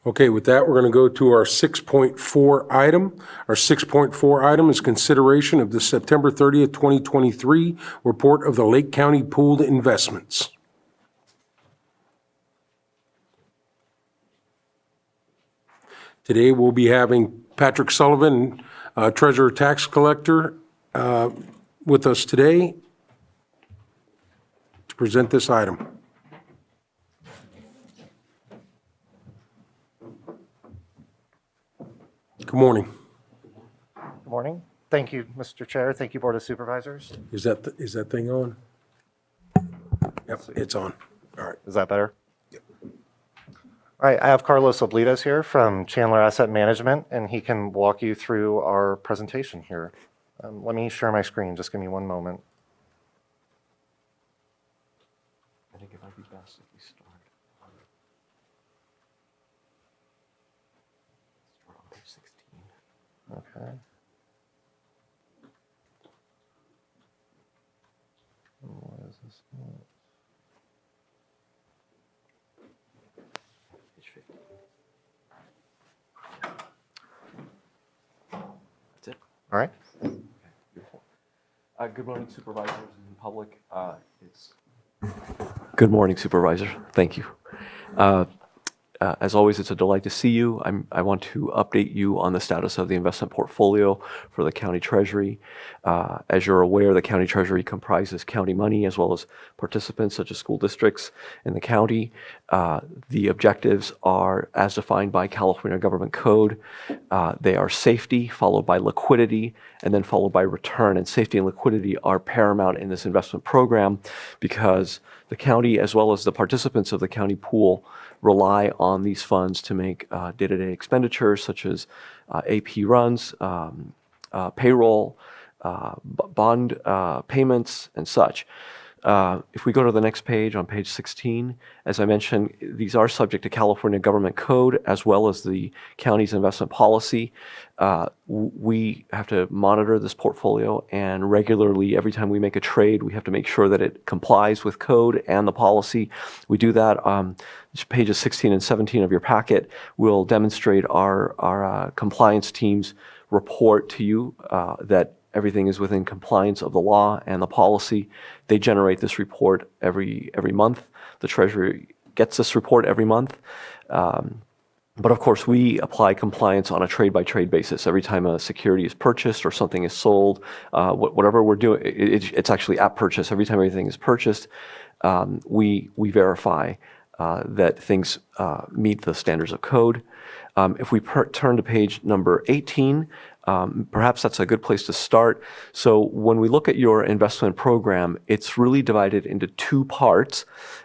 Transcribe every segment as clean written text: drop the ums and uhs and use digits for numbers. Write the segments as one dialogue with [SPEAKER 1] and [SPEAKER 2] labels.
[SPEAKER 1] Okay, with that, we're going to go to our 6.4 item. Our 6.4 item is consideration of the September 30th, 2023 report of the Lake County Pooled Investments. Today, we'll be having Patrick Sullivan, Treasurer Tax Collector, with us today to present this item. Good morning.
[SPEAKER 2] Good morning. Thank you, Mr. Chair. Thank you, Board of Supervisors.
[SPEAKER 1] Is that thing on? Yep, it's on. All right.
[SPEAKER 2] Is that better? Yep. All right, I have Carlos Oblitas here from Chandler Asset Management, and he can walk you through our presentation here. Let me share my screen. Just give me one moment.
[SPEAKER 3] I think it might be best if we start on page 16.
[SPEAKER 2] Okay. What is this?
[SPEAKER 3] Page 15. That's it.
[SPEAKER 2] All right.
[SPEAKER 3] Okay, beautiful. Good morning, supervisors and public. Good morning, supervisor. Thank you. As always, it's a delight to see you. I want to update you on the status of the investment portfolio for the county treasury. As you're aware, the county treasury comprises county money as well as participants such as school districts in the county. The objectives are as defined by California Government Code. They are safety, followed by liquidity, and then followed by return. And safety and liquidity are paramount in this investment program because the county, as well as the participants of the county pool, rely on these funds to make day-to-day expenditures such as AP runs, payroll, bond payments, and such. If we go to the next page, on page 16, as I mentioned, these are subject to California Government Code as well as the county's investment policy. We have to monitor this portfolio, and regularly, every time we make a trade, we have to make sure that it complies with code and the policy. We do that. Pages 16 and 17 of your packet will demonstrate our compliance team's report to you that everything is within compliance of the law and the policy. They generate this report every month. The Treasury gets this report every month. But of course, we apply compliance on a trade-by-trade basis. Every time a security is purchased or something is sold, whatever we're doing, it's actually at purchase. Every time anything is purchased, we verify that things meet the standards of code. If we turn to page number 18, perhaps that's a good place to start. So when we look at your investment program, it's really divided into two parts.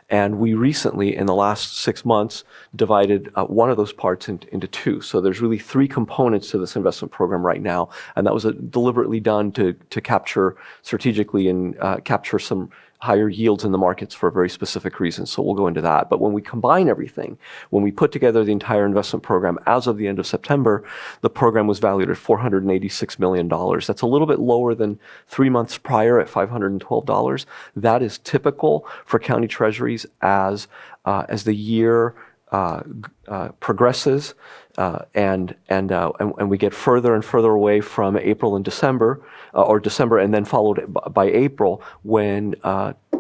[SPEAKER 3] And we recently, in the last 6 months, divided one of those parts into two. So there's really three components to this investment program right now. And that was deliberately done to capture strategically and capture some higher yields in the markets for very specific reasons. So we'll go into that. But when we combine everything, when we put together the entire investment program as of the end of September, the program was valued at $486 million. That's a little bit lower than 3 months prior at $512. That is typical for county treasuries as the year progresses and we get further and further away from April and December, or December and then followed by April when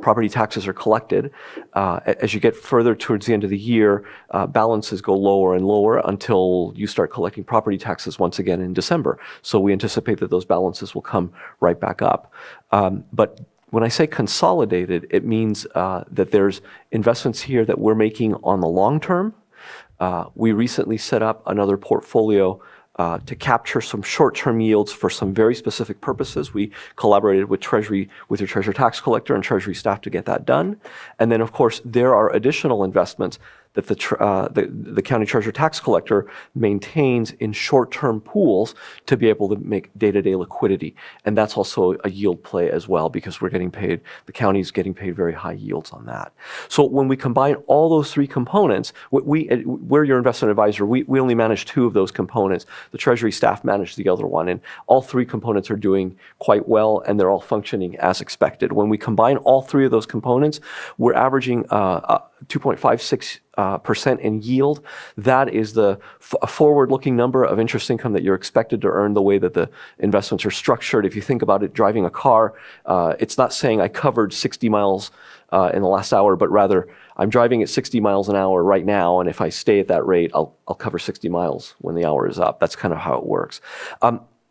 [SPEAKER 3] property taxes are collected. As you get further towards the end of the year, balances go lower and lower until you start collecting property taxes once again in December. So we anticipate that those balances will come right back up. But when I say consolidated, it means that there's investments here that we're making on the long term. We recently set up another portfolio to capture some short-term yields for some very specific purposes. We collaborated with your Treasurer Tax Collector and Treasury staff to get that done. And then, of course, there are additional investments that the County Treasurer Tax Collector maintains in short-term pools to be able to make day-to-day liquidity. And that's also a yield play as well because we're getting paid, the county's getting paid very high yields on that. So when we combine all those three components, we're your investment advisor, we only manage two of those components. The Treasury staff manage the other one, and all three components are doing quite well and they're all functioning as expected. When we combine all three of those components, we're averaging 2.56% in yield. That is the forward-looking number of interest income that you're expected to earn the way that the investments are structured. If you think about it, driving a car, it's not saying I covered 60 miles in the last hour, but rather I'm driving at 60 miles an hour right now, and if I stay at that rate, I'll cover 60 miles when the hour is up. That's kind of how it works.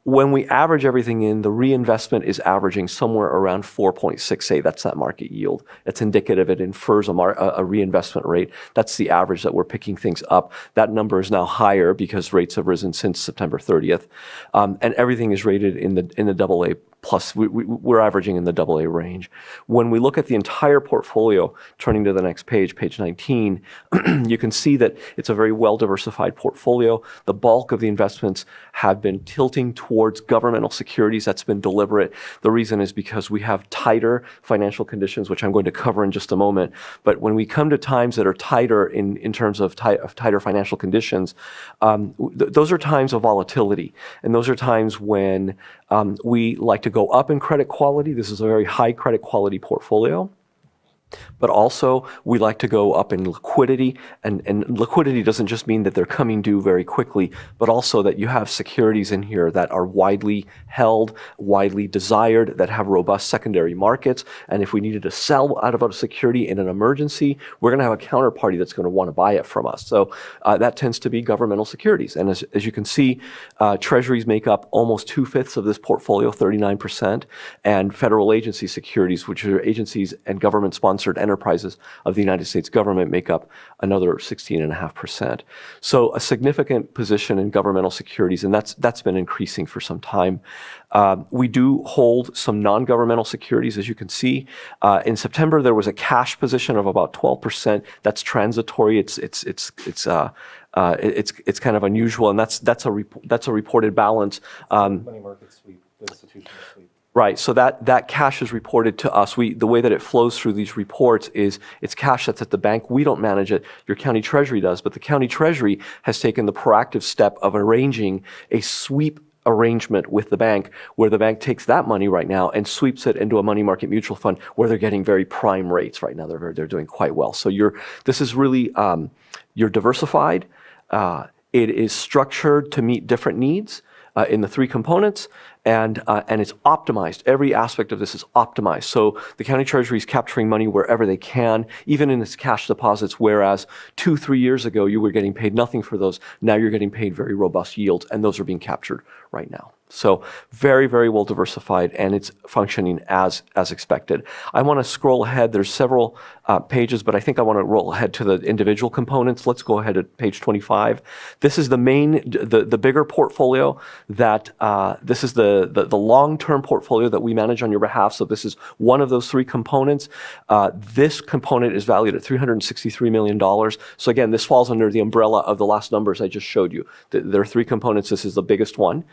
[SPEAKER 3] When we average everything in, the reinvestment is averaging somewhere around 4.68. That's that market yield. It's indicative. It infers a reinvestment rate. That's the average that we're picking things up. That number is now higher because rates have risen since September 30th. And everything is rated in the AA plus. We're averaging in the AA range. When we look at the entire portfolio, turning to the next page, page 19, you can see that it's a very well-diversified portfolio. The bulk of the investments have been tilting towards governmental securities. That's been deliberate. The reason is because we have tighter financial conditions, which I'm going to cover in just a moment. But when we come to times that are tighter in terms of tighter financial conditions, those are times of volatility. And those are times when we like to go up in credit quality. This is a very high credit quality portfolio. But also, we like to go up in liquidity, and liquidity doesn't just mean that they're coming due very quickly, but also that you have securities in here that are widely held, widely desired, that have robust secondary markets, and if we needed to sell out of a security in an emergency, we're going to have a counterparty that's going to want to buy it from us. So that tends to be governmental securities. And as you can see, treasuries make up almost 2/5 of this portfolio, 39%, and federal agency securities, which are agencies and government-sponsored enterprises of the United States government, make up another 16.5%. So a significant position in governmental securities, and that's been increasing for some time. We do hold some non-governmental securities, as you can see. In September, there was a cash position of about 12%. That's transitory. It's kind of unusual, and that's a reported balance.
[SPEAKER 2] Money market sweep, institutional sweep.
[SPEAKER 3] Right, so that cash is reported to us. The way that it flows through these reports is it's cash that's at the bank. We don't manage it. Your county treasury does, but the county treasury has taken the proactive step of arranging a sweep arrangement with the bank, where the bank takes that money right now and sweeps it into a money market mutual fund where they're getting very prime rates right now. They're doing quite well. So this is really you're diversified. It is structured to meet different needs in the three components. And it's optimized. Every aspect of this is optimized. So the county treasury is capturing money wherever they can, even in its cash deposits, whereas 2-3 years ago, you were getting paid nothing for those. Now you're getting paid very robust yields, and those are being captured right now. So very, very well diversified, and it's functioning as expected. I want to scroll ahead. There's several pages, but I think I want to roll ahead to the individual components. Let's go ahead at page 25. This is the bigger portfolio that this is the long-term portfolio that we manage on your behalf. So this is one of those three components. This component is valued at $363 million. So again, this falls under the umbrella of the last numbers I just showed you. There are three components. This is the biggest one,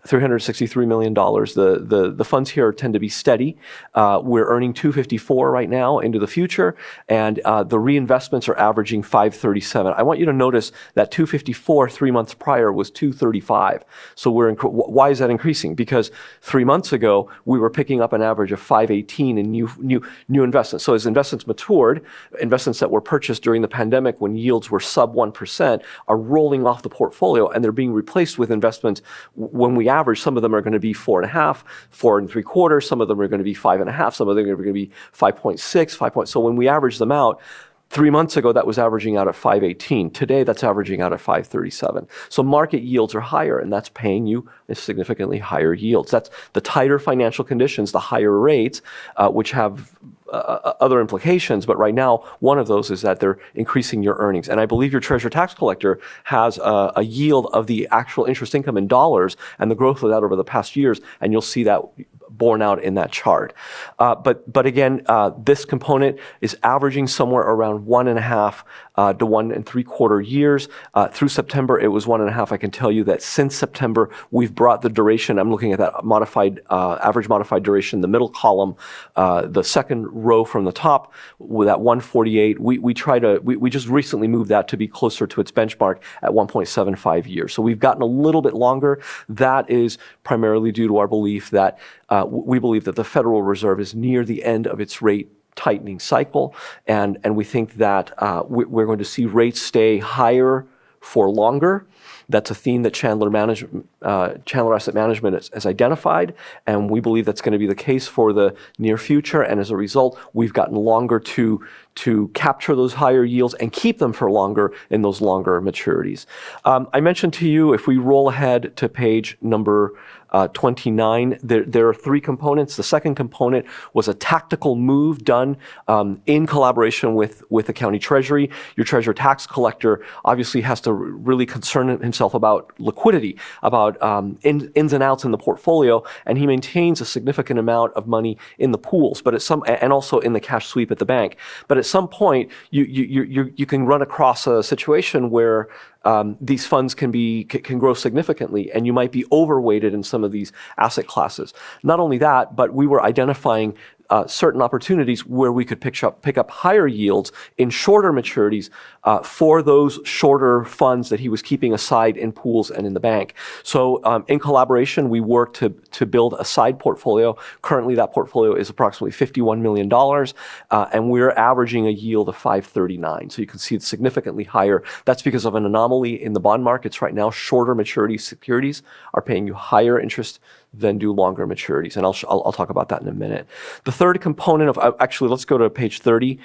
[SPEAKER 3] $363 million. The funds here tend to be steady. We're earning $254 right now into the future, and the reinvestments are averaging $537. I want you to notice that $254 3 months prior was $235. So why is that increasing? Because 3 months ago, we were picking up an average of $518 in new investments. So as investments matured, investments that were purchased during the pandemic when yields were sub 1% are rolling off the portfolio, and they're being replaced with investments. When we average, some of them are going to be 4.5, 4.75. Some of them are going to be 5.5. Some of them are going to be 5.6, So when we average them out, 3 months ago, that was averaging out at 518. Today, that's averaging out at 537. So market yields are higher, and that's paying you significantly higher yields. That's the tighter financial conditions, the higher rates, which have other implications. But right now, one of those is that they're increasing your earnings. And I believe your treasurer tax collector has a yield of the actual interest income in dollars and the growth of that over the past years, and you'll see that borne out in that chart. But again, this component is averaging somewhere around 1.5 to 1.75 years. Through September, it was 1.5. I can tell you that since September, we've brought the duration. I'm looking at that average modified duration, the middle column, the second row from the top with that 148. We just recently moved that to be closer to its benchmark at 1.75 years. So we've gotten a little bit longer. That is primarily due to our belief that we believe that the Federal Reserve is near the end of its rate tightening cycle, and we think that we're going to see rates stay higher for longer. That's a theme that Chandler Asset Management has identified, and we believe that's going to be the case for the near future. And as a result, we've gotten longer to capture those higher yields and keep them for longer in those longer maturities. I mentioned to you, if we roll ahead to page number 29, there are three components. The second component was a tactical move done in collaboration with the county treasury. Your treasurer tax collector obviously has to really concern himself about liquidity, about ins and outs in the portfolio, and he maintains a significant amount of money in the pools, but and also in the cash sweep at the bank. But at some point, you can run across a situation where these funds can grow significantly, and you might be overweighted in some of these asset classes. Not only that, but we were identifying certain opportunities where we could pick up higher yields in shorter maturities for those shorter funds that he was keeping aside in pools and in the bank. So in collaboration, we worked to build a side portfolio. Currently, that portfolio is approximately $51 million, and we're averaging a yield of 5.39. So you can see it's significantly higher. That's because of an anomaly in the bond markets right now. Shorter maturity securities are paying you higher interest than do longer maturities. And I'll talk about that in a minute. The third component of, actually, let's go to page 30.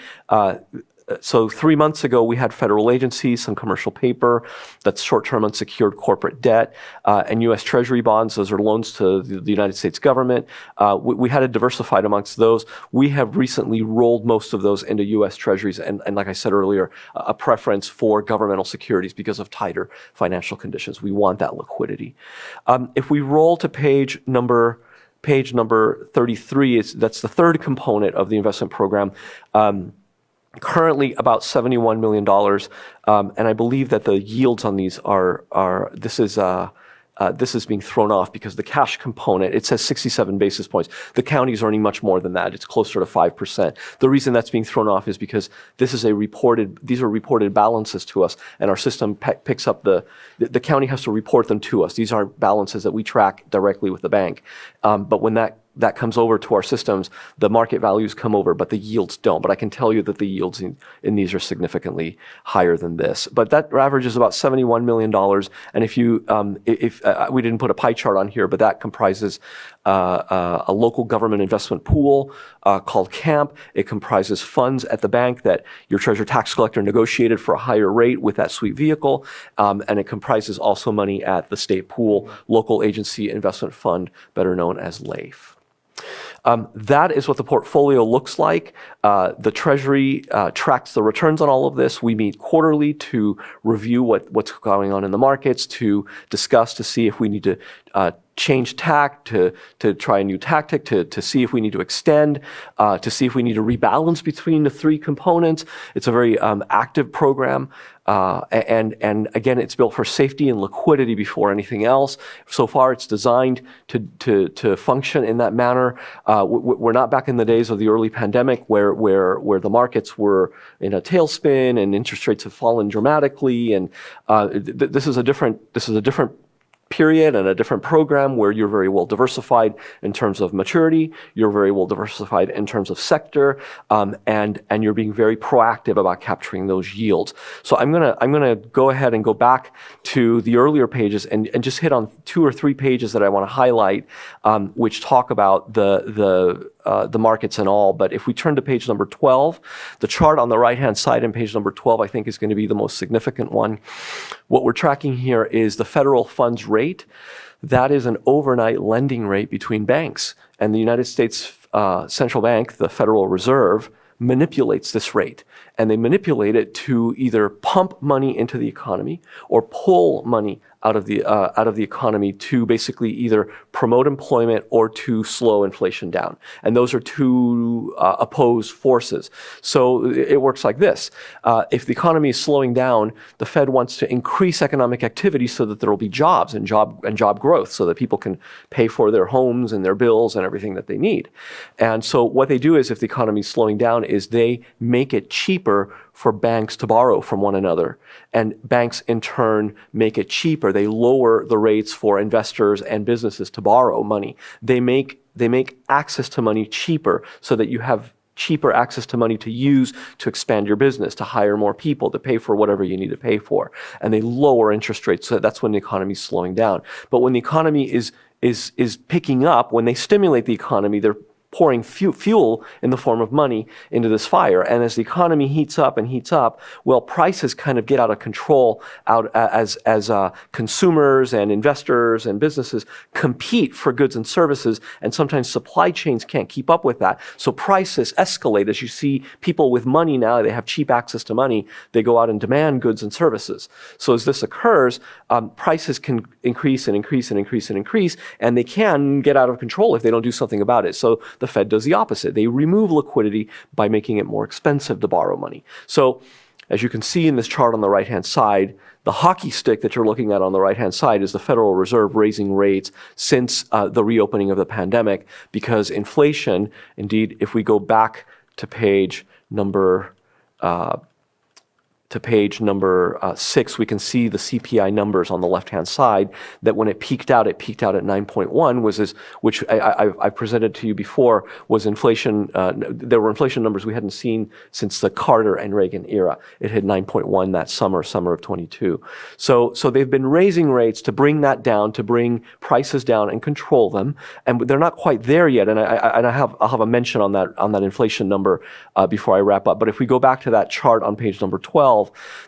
[SPEAKER 3] So 3 months ago, we had federal agencies, some commercial paper, that's short-term unsecured corporate debt, and U.S. Treasury bonds. Those are loans to the United States government. We had it diversified amongst those. We have recently rolled most of those into U.S. Treasuries, and like I said earlier, a preference for governmental securities because of tighter financial conditions. We want that liquidity. If we roll to page number 33, that's the third component of the investment program. Currently about $71 million, and I believe that the yields on these this is being thrown off because the cash component, it says 67 basis points. The county is earning much more than that. It's closer to 5%. The reason that's being thrown off is because these are reported balances to us, and our system picks up the county has to report them to us. These aren't balances that we track directly with the bank. But when that comes over to our systems, the market values come over, but the yields don't. But I can tell you that the yields in these are significantly higher than this. But that average is about $71 million. And if we didn't put a pie chart on here, but that comprises a local government investment pool called CAMP. It comprises funds at the bank that your treasurer tax collector negotiated for a higher rate with that sweep vehicle. And it comprises also money at the state pool, local agency investment fund, better known as LAIF. That is what the portfolio looks like. The Treasury tracks the returns on all of this. We meet quarterly to review what's going on in the markets, to discuss, to see if we need to change tack, to try a new tactic, to see if we need to extend, to see if we need to rebalance between the three components. It's a very active program. And again, it's built for safety and liquidity before anything else. So far, it's designed to function in that manner. We're not back in the days of the early pandemic where the markets were in a tailspin and interest rates have fallen dramatically. And this is a different period and a different program where you're very well diversified in terms of maturity, you're very well diversified in terms of sector, and you're being very proactive about capturing those yields. So I'm gonna go ahead and go back to the earlier pages and just hit on 2 or 3 pages that I want to highlight, which talk about the markets and all. But if we turn to page number 12, the chart on the right-hand side in page number 12, I think is going to be the most significant one. What we're tracking here is the federal funds rate. That is an overnight lending rate between banks. And the United States Central Bank, the Federal Reserve, manipulates this rate. And they manipulate it to either pump money into the economy or pull money out of the economy to basically either promote employment or to slow inflation down. And those are two opposed forces. So it works like this. If the economy is slowing down, the Fed wants to increase economic activity so that there will be jobs and job growth so that people can pay for their homes and their bills and everything that they need. And so what they do is if the economy is slowing down is they make it cheaper for banks to borrow from one another. And banks in turn make it cheaper. They lower the rates for investors and businesses to borrow money. They make access to money cheaper so that you have cheaper access to money to use to expand your business, to hire more people, to pay for whatever you need to pay for. And they lower interest rates. So that's when the economy is slowing down. But when the economy is picking up, when they stimulate the economy, they're pouring fuel in the form of money into this fire. And as the economy heats up and heats up, well, prices kind of get out of control as consumers and investors and businesses compete for goods and services. And sometimes supply chains can't keep up with that. So prices escalate. As you see people with money now, they have cheap access to money. They go out and demand goods and services. So as this occurs, prices can increase and increase and increase and increase, and they can get out of control if they don't do something about it. So the Fed does the opposite. They remove liquidity by making it more expensive to borrow money. So as you can see in this chart on the right-hand side, the hockey stick that you're looking at on the right-hand side is the Federal Reserve raising rates since the reopening of the pandemic, because inflation, indeed, if we go back to page number 6, we can see the CPI numbers on the left-hand side, that when it peaked out at 9.1, which I presented to you before, was inflation. There were inflation numbers we hadn't seen since the Carter and Reagan era. It hit 9.1 that summer of 22. So they've been raising rates to bring that down, to bring prices down and control them. And they're not quite there yet. And I'll have a mention on that inflation number before I wrap up. But if we go back to that chart on page number 12,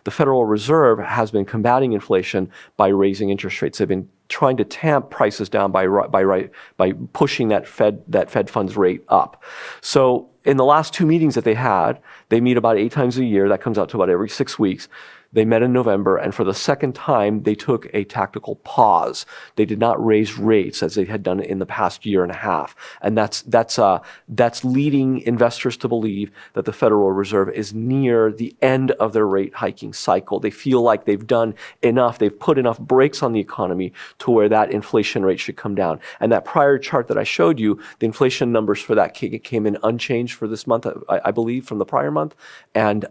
[SPEAKER 3] the Federal Reserve has been combating inflation by raising interest rates. They've been trying to tamp prices down by pushing that Fed funds rate up. So in the last 2 meetings that they meet about 8 times a year. That comes out to about every 6 weeks. They met in November, and for the second time, they took a tactical pause. They did not raise rates as they had done in the past year and a half. And that's leading investors to believe that the Federal Reserve is near the end of their rate hiking cycle. They feel like they've done enough. They've put enough brakes on the economy to where that inflation rate should come down. And that prior chart that I showed you, the inflation numbers for that came in unchanged for this month, I believe, from the prior month, and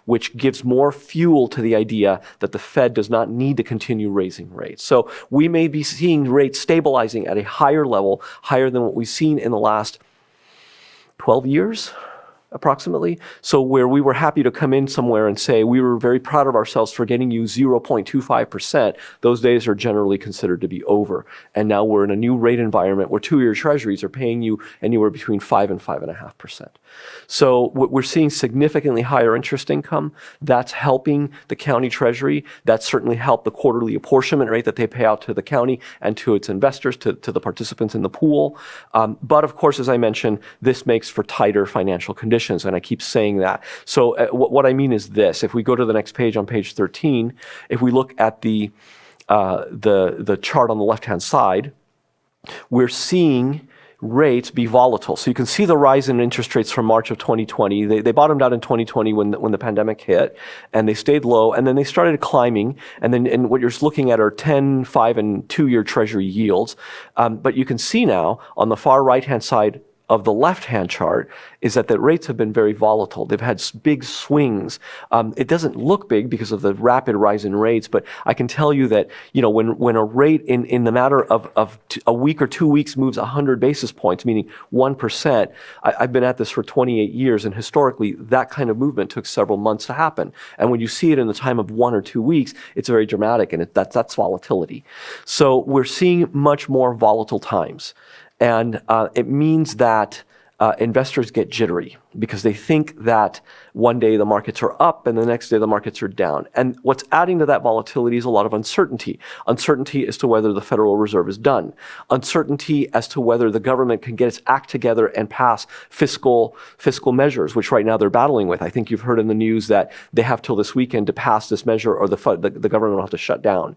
[SPEAKER 3] which gives more fuel to the idea that the Fed does not need to continue raising rates. So we may be seeing rates stabilizing at a higher level, higher than what we've seen in the last 12 years, approximately. So where we were happy to come in somewhere and say we were very proud of ourselves for getting you 0.25%, those days are generally considered to be over. And now we're in a new rate environment where 2-year treasuries are paying you anywhere between 5 and 5.5%. So we're seeing significantly higher interest income. That's helping the county treasury. That's certainly helped the quarterly apportionment rate that they pay out to the county and to its investors, to the participants in the pool. But of course, as I mentioned, this makes for tighter financial conditions, and I keep saying that. So what I mean is this: if we go to the next page, on page 13, if we look at the chart on the left-hand side, we're seeing rates be volatile. So you can see the rise in interest rates from March of 2020. They bottomed out in 2020 when the pandemic hit, and they stayed low, and then they started climbing. And what you're looking at are 10, 5, and 2-year treasury yields. But you can see now on the far right-hand side of the left-hand chart is that the rates have been very volatile. They've had big swings. It doesn't look big because of the rapid rise in rates, but I can tell you that, when a rate in the matter of a week or 2 weeks moves 100 basis points, meaning 1%, I've been at this for 28 years, and historically that kind of movement took several months to happen. And when you see it in the time of 1 or 2 weeks, it's very dramatic, and that's volatility. So we're seeing much more volatile times. And it means that investors get jittery because they think that one day the markets are up and the next day the markets are down. And what's adding to that volatility is a lot of uncertainty. Uncertainty as to whether the Federal Reserve is done. Uncertainty as to whether the government can get its act together and pass fiscal measures, which right now they're battling with. I think you've heard in the news that they have till this weekend to pass this measure, or the government will have to shut down.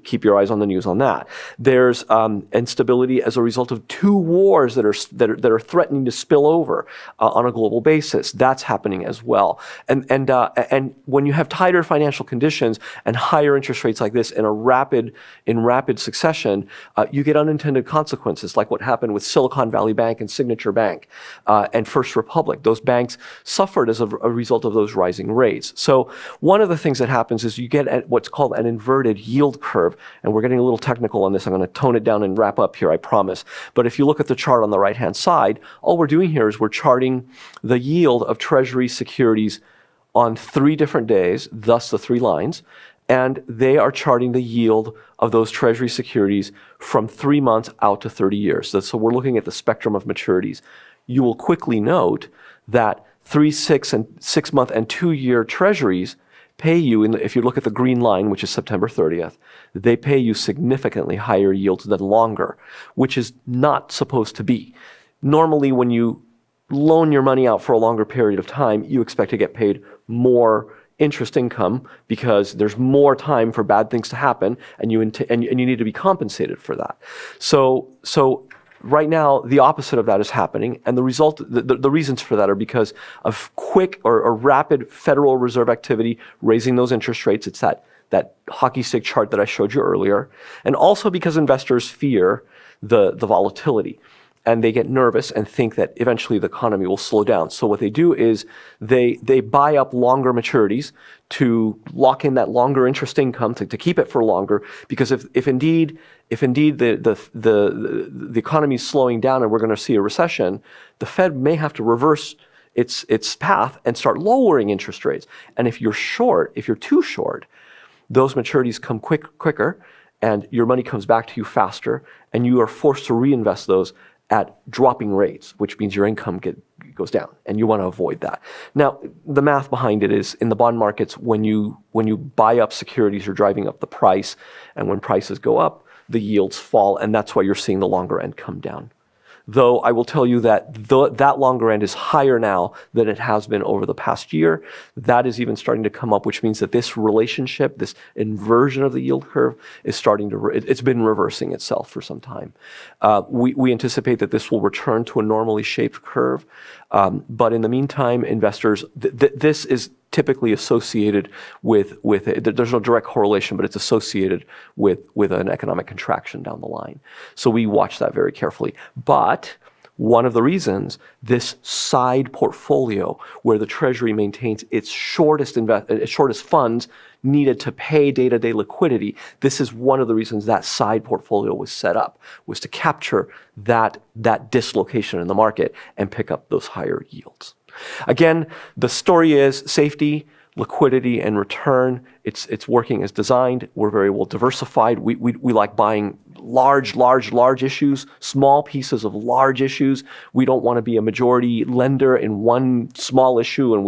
[SPEAKER 3] Keep your eyes on the news on that. There's instability as a result of 2 wars that are threatening to spill over on a global basis. That's happening as well. And when you have tighter financial conditions and higher interest rates like this in rapid succession, you get unintended consequences, like what happened with Silicon Valley Bank and Signature Bank and First Republic. Those banks suffered as a result of those rising rates. So one of the things that happens is you get what's called an inverted yield curve, and we're getting a little technical on this. I'm going to tone it down and wrap up here, I promise. But if you look at the chart on the right-hand side, all we're doing here is we're charting the yield of Treasury securities on 3 different days, thus the 3 lines, and they are charting the yield of those Treasury securities from 3 months out to 30 years. So we're looking at the spectrum of maturities. You will quickly note that 3, 6 month and 2-year Treasuries pay you, if you look at the green line, which is September 30th, they pay you significantly higher yields than longer, which is not supposed to be. Normally, when you loan your money out for a longer period of time, you expect to get paid more interest income because there's more time for bad things to happen, and you need to be compensated for that. So right now, the opposite of that is happening, and the reasons for that are because of quick or rapid Federal Reserve activity raising those interest rates. It's that hockey stick chart that I showed you earlier, and also because investors fear the volatility, and they get nervous and think that eventually the economy will slow down. So what they do is they buy up longer maturities to lock in that longer interest income to keep it for longer. Because if indeed the economy is slowing down and we're going to see a recession, the Fed may have to reverse its path and start lowering interest rates. And if you're too short, those maturities come quicker, and your money comes back to you faster, and you are forced to reinvest those at dropping rates, which means your income goes down, and you want to avoid that. Now, the math behind it is in the bond markets, when you buy up securities, you're driving up the price, and when prices go up, the yields fall, and that's why you're seeing the longer end come down. Though I will tell you that that longer end is higher now than it has been over the past year. That is even starting to come up, which means that this relationship, this inversion of the yield curve, is starting to, it's been reversing itself for some time. We anticipate that this will return to a normally shaped curve. But in the meantime, investors, this is typically associated with there's no direct correlation, but it's associated with an economic contraction down the line. So we watch that very carefully. But one of the reasons this side portfolio, where the Treasury maintains its shortest funds needed to pay day-to-day liquidity, this is one of the reasons that side portfolio was set up, was to capture that dislocation in the market and pick up those higher yields. Again, the story is safety, liquidity, and return. It's working as designed. We're very well diversified. We like buying large issues, small pieces of large issues. We don't want to be a majority lender in one small issue, and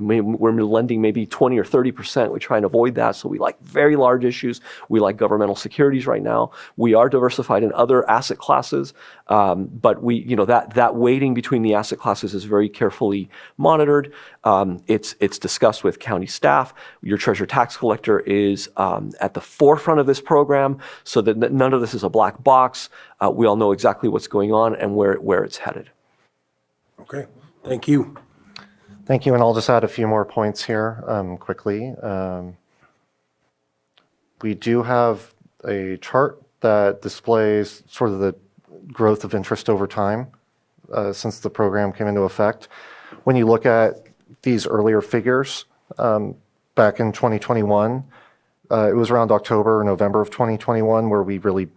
[SPEAKER 3] we're lending maybe 20 or 30%. We try and avoid that. So we like very large issues. We like governmental securities right now. We are diversified in other asset classes, but that weighting between the asset classes is very carefully monitored. It's discussed with county staff. Your treasurer tax collector is at the forefront of this program, so that none of this is a black box. We all know exactly what's going on and where it's headed.
[SPEAKER 1] Okay, thank you.
[SPEAKER 2] Thank you, and I'll just add a few more points here quickly. We do have a chart that displays sort of the growth of interest over time since the program came into effect. When you look at these earlier figures, back in 2021, it was around October or November of 2021 where we really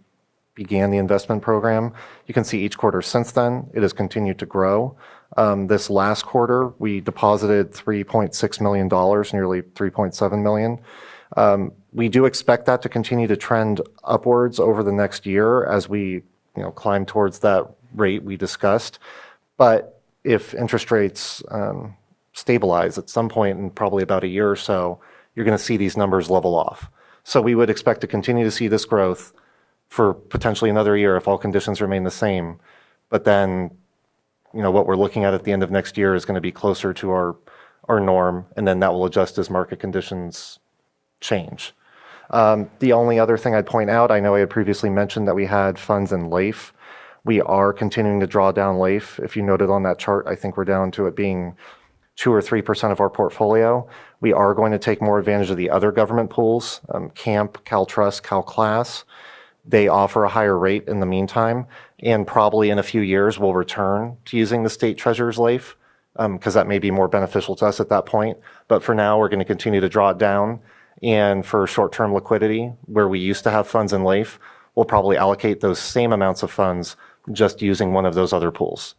[SPEAKER 2] began the investment program. You can see each quarter since then, it has continued to grow. This last quarter, we deposited $3.6 million, nearly $3.7 million. We do expect that to continue to trend upwards over the next year as we climb towards that rate we discussed. But if interest rates stabilize at some point in probably about a year or so, you're going to see these numbers level off. So we would expect to continue to see this growth for potentially another year if all conditions remain the same. But then what we're looking at the end of next year is going to be closer to our norm, and then that will adjust as market conditions change. The only other thing I'd point out, I know I had previously mentioned that we had funds in LAIF. We are continuing to draw down LAIF. If you noted on that chart, I think we're down to it being 2 or 3% of our portfolio. We are going to take more advantage of the other government pools, CAMP, CalTrust, CalClass. They offer a higher rate in the meantime, and probably in a few years we'll return to using the state treasurer's LAIF because that may be more beneficial to us at that point. But for now, we're going to continue to draw it down. And for short-term liquidity, where we used to have funds in LAIF, we'll probably allocate those same amounts of funds just using one of those other pools.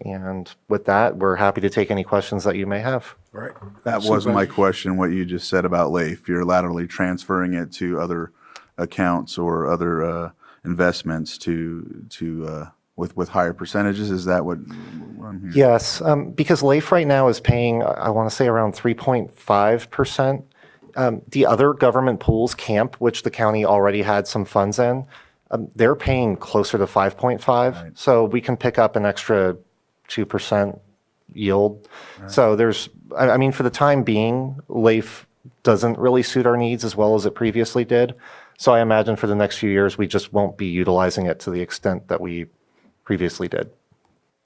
[SPEAKER 2] And with that, we're happy to take any questions that you may have.
[SPEAKER 1] All right.
[SPEAKER 4] That was my
[SPEAKER 1] Supervisor?
[SPEAKER 4] question, what you just said about LAIF. You're laterally transferring it to other accounts or other investments with higher percentages. Is that what I'm hearing?
[SPEAKER 2] Yes, because LAIF right now is paying, I want to say around 3.5%. The other government pools, CAMP, which the county already had some funds in, they're paying closer to 5.5.
[SPEAKER 4] Right.
[SPEAKER 2] So we can pick up an extra 2% yield. So there's, I mean, for the time being, LAIF doesn't really suit our needs as well as it previously did. So I imagine for the next few years, we just won't be utilizing it to the extent that we previously did.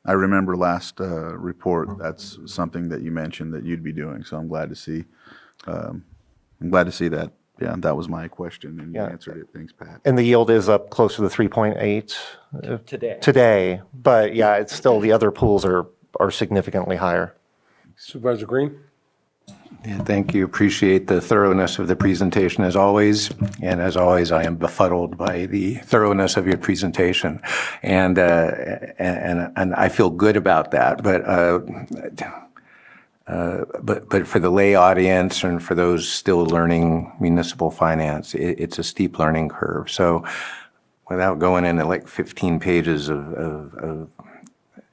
[SPEAKER 4] I remember last report, that's something that you mentioned that you'd be doing, so I'm glad to see. I'm glad to see that. Yeah, that was my question, and you
[SPEAKER 2] Yeah.
[SPEAKER 4] answered it. Thanks, Pat.
[SPEAKER 2] And the yield is up closer to 3.8 today. But yeah, it's still, the other pools are significantly higher.
[SPEAKER 1] Supervisor Green?
[SPEAKER 5] Yeah, thank you. Appreciate the thoroughness of the presentation as always. And as always, I am befuddled by the thoroughness of your presentation. And I feel good about that. But for the lay audience and for those still learning municipal finance, it's a steep learning curve. So without going into like 15 pages of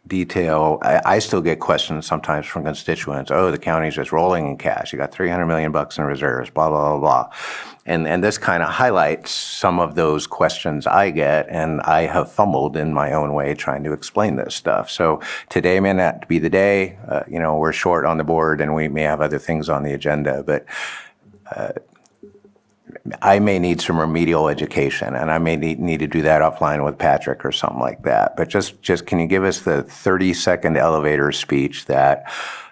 [SPEAKER 5] detail, I still get questions sometimes from constituents. Oh, the county's just rolling in cash. You got $300 million in reserves, blah, blah, blah, blah. And this kind of highlights some of those questions I get, and I have fumbled in my own way trying to explain this stuff. So today may not be the day. We're short on the board and we may have other things on the agenda, but I may need some remedial education, and I may need to do that offline with Patrick or something like that. But just can you give us the 30-second elevator speech that,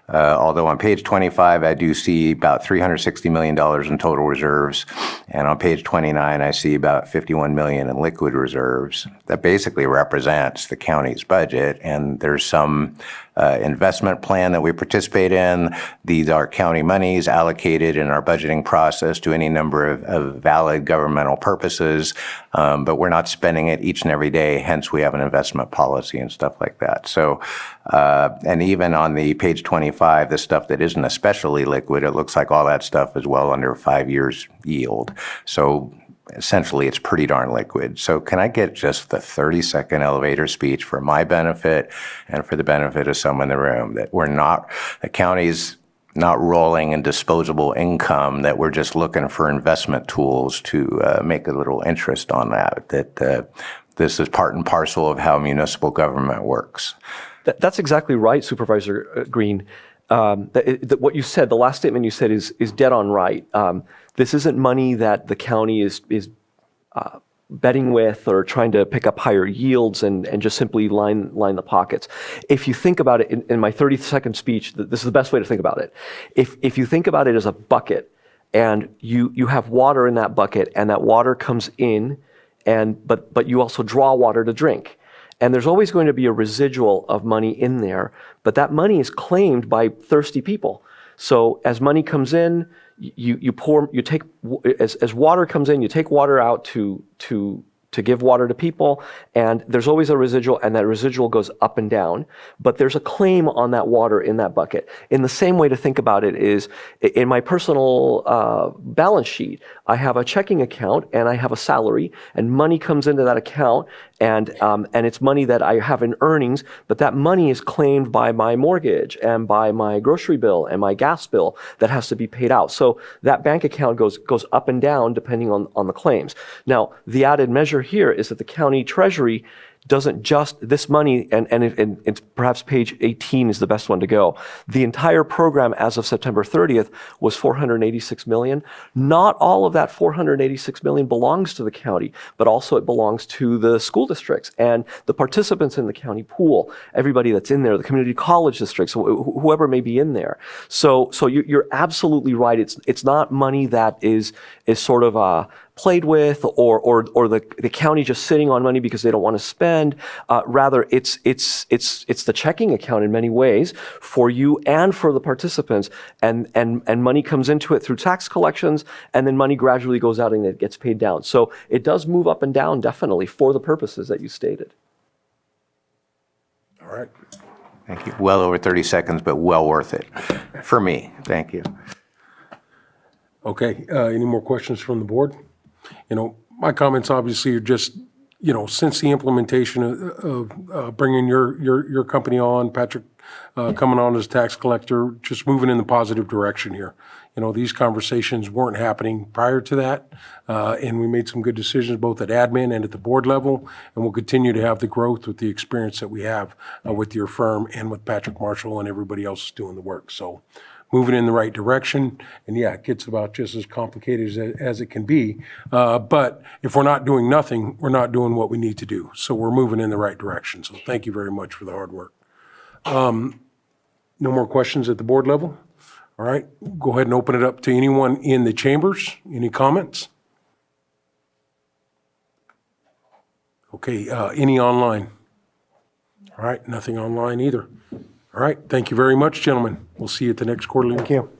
[SPEAKER 5] although on page 25, I do see about $360 million in total reserves, and on page 29, I see about $51 million in liquid reserves. That basically represents the county's budget, and there's some investment plan that we participate in. These are county monies allocated in our budgeting process to any number of valid governmental purposes, but we're not spending it each and every day. Hence, we have an investment policy and stuff like that. So, and even on the page 25, the stuff that isn't especially liquid, it looks like all that stuff is well under 5 years yield. So essentially, it's pretty darn liquid. So can I get just the 30-second elevator speech for my benefit and for the benefit of some in the room, that the county's not rolling in disposable income, that we're just looking for investment tools to make a little interest on that this is part and parcel of how municipal government works.
[SPEAKER 3] That's exactly right, Supervisor Green. What you said, the last statement you said is dead on right. This isn't money that the county is betting with or trying to pick up higher yields and just simply line the pockets. If you think about it in my 30-second speech, this is the best way to think about it. If you think about it as a bucket, and you have water in that bucket, and that water comes in, but you also draw water to drink. And there's always going to be a residual of money in there, but that money is claimed by thirsty people. So as money comes in, as water comes in, you take water out to give water to people, and there's always a residual, and that residual goes up and down, but there's a claim on that water in that bucket. In the same way to think about it is, in my personal balance sheet, I have a checking account and I have a salary, and money comes into that account, and it's money that I have in earnings, but that money is claimed by my mortgage and by my grocery bill and my gas bill that has to be paid out. So that bank account goes up and down depending on the claims. Now, the added measure here is that the county treasury doesn't just, this money, and it's perhaps page 18 is the best one to go. The entire program as of September 30th was $486 million. Not all of that $486 million belongs to the county, but also it belongs to the school districts and the participants in the county pool, everybody that's in there, the community college districts, whoever may be in there. So you're absolutely right. It's not money that is sort of played with, or the county just sitting on money because they don't want to spend. Rather, it's the checking account in many ways for you and for the participants, and money comes into it through tax collections, and then money gradually goes out and it gets paid down. So it does move up and down definitely for the purposes that you stated.
[SPEAKER 1] All right.
[SPEAKER 5] Thank you. Well over 30 seconds, but well worth it for me. Thank you.
[SPEAKER 1] Okay, any more questions from the board? My comments obviously are just, since the implementation of bringing your company on, Patrick coming on as tax collector, just moving in the positive direction here. These conversations weren't happening prior to that, and we made some good decisions both at admin and at the board level, and we'll continue to have the growth with the experience that we have with your firm and with Patrick Marshall and everybody else doing the work. So moving in the right direction, and yeah, it gets about just as complicated as it can be. But if we're not doing nothing, we're not doing what we need to do. So we're moving in the right direction. So thank you very much for the hard work. No more questions at the board level? All right, go ahead and open it up to anyone in the chambers. Any comments? Okay, any online? All right, nothing online either. All right, thank you very much, gentlemen. We'll see you at the next quarterly.
[SPEAKER 2] Thank you.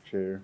[SPEAKER 4] Chair.